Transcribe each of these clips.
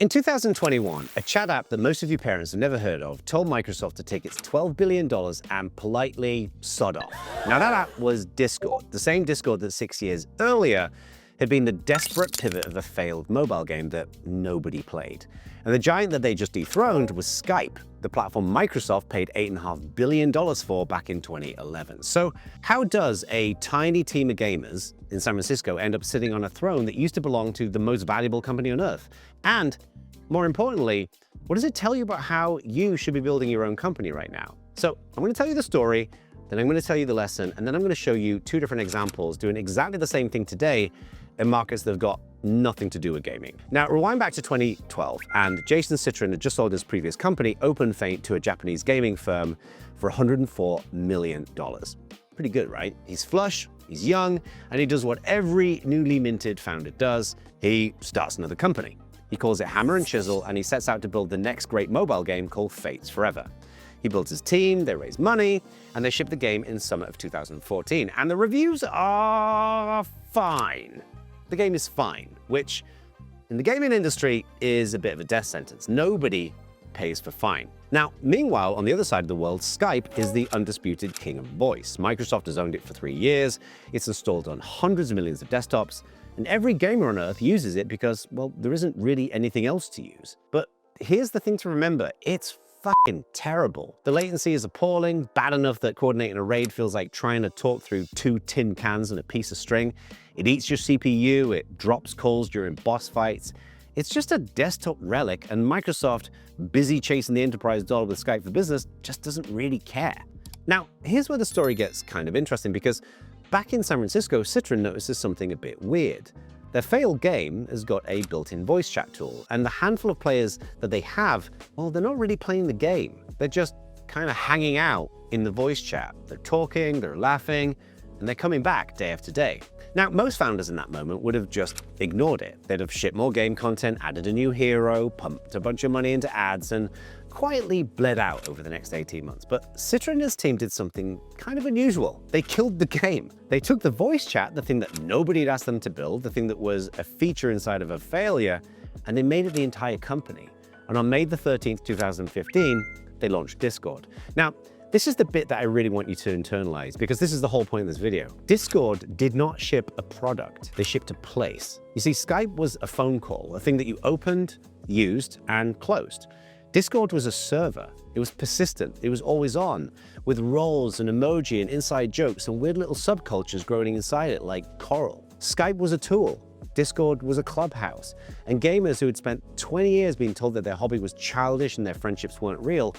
In 2021, a chat app that most of you parents have never heard of told Microsoft to take its $12 billion and politely sod off. Now that app was Discord, the same Discord that 6 years earlier had been the desperate pivot of a failed mobile game that nobody played. And the giant that they just dethroned was Skype, the platform Microsoft paid $8.5 billion for back in 2011. So how does a tiny team of gamers in San Francisco end up sitting on a throne that used to belong to the most valuable company on earth? And more importantly, what does it tell you about how you should be building your own company right now? So I'm going to tell you the story, then I'm going to tell you the lesson, and then I'm going to show you two different examples doing exactly the same thing today in markets that have got nothing to do with gaming. Now, rewind back to 2012, and Jason Citrin had just sold his previous company, OpenFate, to a Japanese gaming firm for $104 million. Pretty good, right? He's flush, he's young, and he does what every newly minted founder does. He starts another company. He calls it Hammer and Chisel, and he sets out to build the next great mobile game called Fates Forever. He builds his team, they raise money, and they ship the game in summer of 2014. And the reviews are fine. The game is fine, which in the gaming industry is a bit of a death sentence. Nobody pays for fine. Now, meanwhile, on the other side of the world, Skype is the undisputed king of voice. Microsoft has owned it for 3 years. It's installed on hundreds of millions of desktops, and every gamer on earth uses it because, well, there isn't really anything else to use. But here's the thing to remember, it's fucking terrible. The latency is appalling, bad enough that coordinating a raid feels like trying to talk through 2 tin cans and a piece of string. It eats your CPU, it drops calls during boss fights. It's just a desktop relic, and Microsoft, busy chasing the enterprise dollar with Skype for Business, just doesn't really care. Now, here's where the story gets kind of interesting, because back in San Francisco, Citrin notices something a bit weird. Their failed game has got a built-in voice chat tool, and the handful of players that they have, well, they're not really playing the game. They're just kind of hanging out in the voice chat. They're talking, they're laughing, and they're coming back day after day. Now, most founders in that moment would have just ignored it. They'd have shipped more game content, added a new hero, pumped a bunch of money into ads, and quietly bled out over the next 18 months. But Citrin and his team did something kind of unusual. They killed the game. They took the voice chat, the thing that nobody had asked them to build, the thing that was a feature inside of a failure, and they made it the entire company. And on May the 13th, 2015, they launched Discord. Now, this is the bit that I really want you to internalize, because this is the whole point of this video. Discord did not ship a product, they shipped a place. You see, Skype was a phone call, a thing that you opened, used, and closed. Discord was a server. It was persistent, it was always on, with roles and emoji and inside jokes and weird little subcultures growing inside it like coral. Skype was a tool. Discord was a clubhouse. And gamers who had spent 20 years being told that their hobby was childish and their friendships weren't real,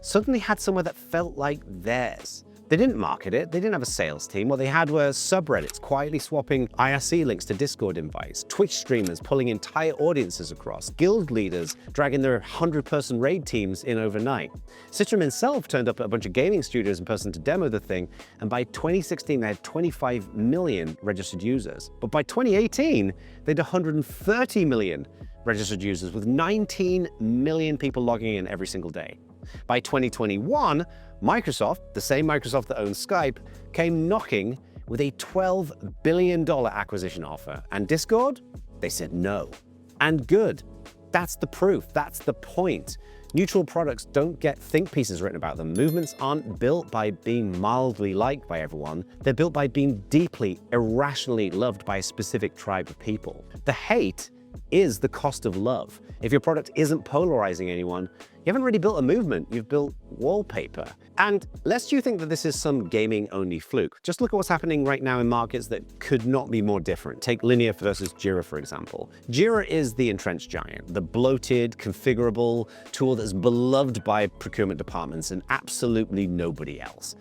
suddenly had somewhere that felt like theirs. They didn't market it, they didn't have a sales team. What they had were subreddits quietly swapping IRC links to Discord invites, Twitch streamers pulling entire audiences across, guild leaders dragging their 100-person raid teams in overnight. Citrin himself turned up at a bunch of gaming studios in person to demo the thing, and by 2016 they had 25 million registered users. But by 2018, they had 130 million registered users, with 19 million people logging in every single day. By 2021, Microsoft, the same Microsoft that owns Skype, came knocking with a $12 billion acquisition offer. And Discord? They said no. And good. That's the proof. That's the point. Neutral products don't get think pieces written about them. Movements aren't built by being mildly liked by everyone. They're built by being deeply, irrationally loved by a specific tribe of people. The hate is the cost of love. If your product isn't polarizing anyone, you haven't really built a movement, you've built wallpaper. And lest you think that this is some gaming-only fluke, just look at what's happening right now in markets that could not be more different. Take Linear versus Jira, for example. Jira is the entrenched giant, the bloated, configurable tool that's beloved by procurement departments and absolutely nobody else.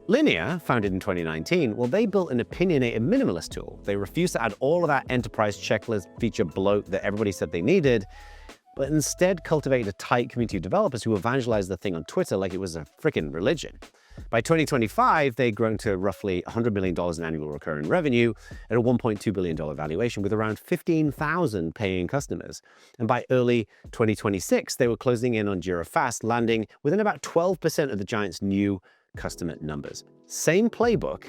Linear, founded in 2019, well, they built an opinionated minimalist tool. They refused to add all of that enterprise checklist feature bloat that everybody said they needed, but instead cultivated a tight community of developers who evangelized the thing on Twitter like it was a freaking religion. By 2025, they'd grown to roughly $100 million in annual recurring revenue at a $1.2 billion valuation with around 15,000 paying customers. And by early 2026, they were closing in on Jira Fast, landing within about 12% of the giant's new customer numbers. Same playbook,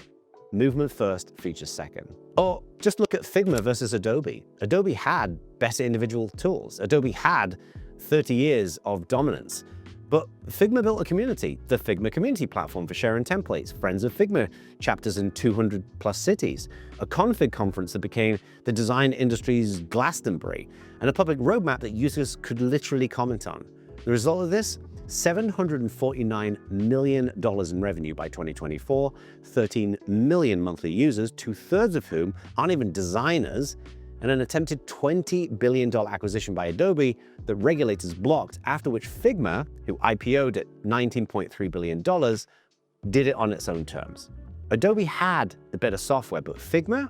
movement first, features second. Or just look at Figma versus Adobe. Adobe had better individual tools. Adobe had 30 years of dominance. But Figma built a community, the Figma community platform for sharing templates, Friends of Figma chapters in 200 plus cities, a config conference that became the design industry's Glastonbury, and a public roadmap that users could literally comment on. The result of this? $749 million in revenue by 2024, 13 million monthly users, 2/3 of whom aren't even designers, and an attempted $20 billion acquisition by Adobe that regulators blocked, after which Figma, who IPO'd at $19.3 billion, did it on its own terms. Adobe had the better software, but Figma,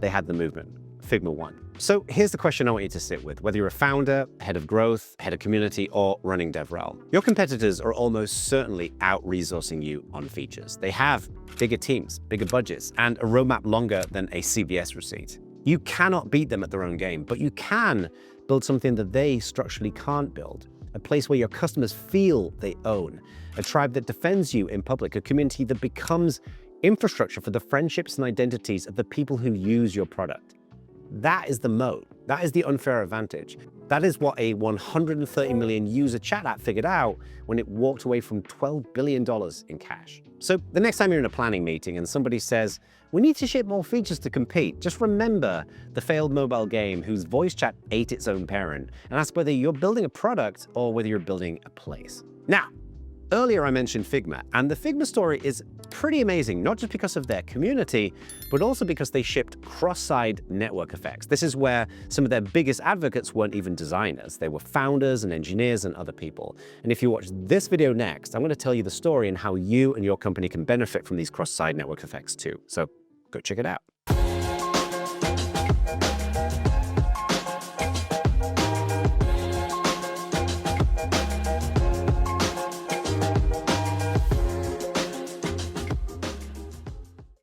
they had the movement. Figma won. So here's the question I want you to sit with, whether you're a founder, head of growth, head of community, or running DevRel. Your competitors are almost certainly out-resourcing you on features. They have bigger teams, bigger budgets, and a roadmap longer than a CVS receipt. You cannot beat them at their own game, but you can build something that they structurally can't build. A place where your customers feel they own, a tribe that defends you in public, a community that becomes infrastructure for the friendships and identities of the people who use your product. That is the moat. That is the unfair advantage. That is what a 130 million user chat app figured out when it walked away from $12 billion in cash. So the next time you're in a planning meeting and somebody says, we need to ship more features to compete, just remember the failed mobile game whose voice chat ate its own parent, and ask whether you're building a product or whether you're building a place. Now, earlier I mentioned Figma, and the Figma story is pretty amazing, not just because of their community, but also because they shipped cross-site network effects. This is where some of their biggest advocates weren't even designers. They were founders and engineers and other people. And if you watch this video next, I'm going to tell you the story and how you and your company can benefit from these cross-site network effects too. So go check it out.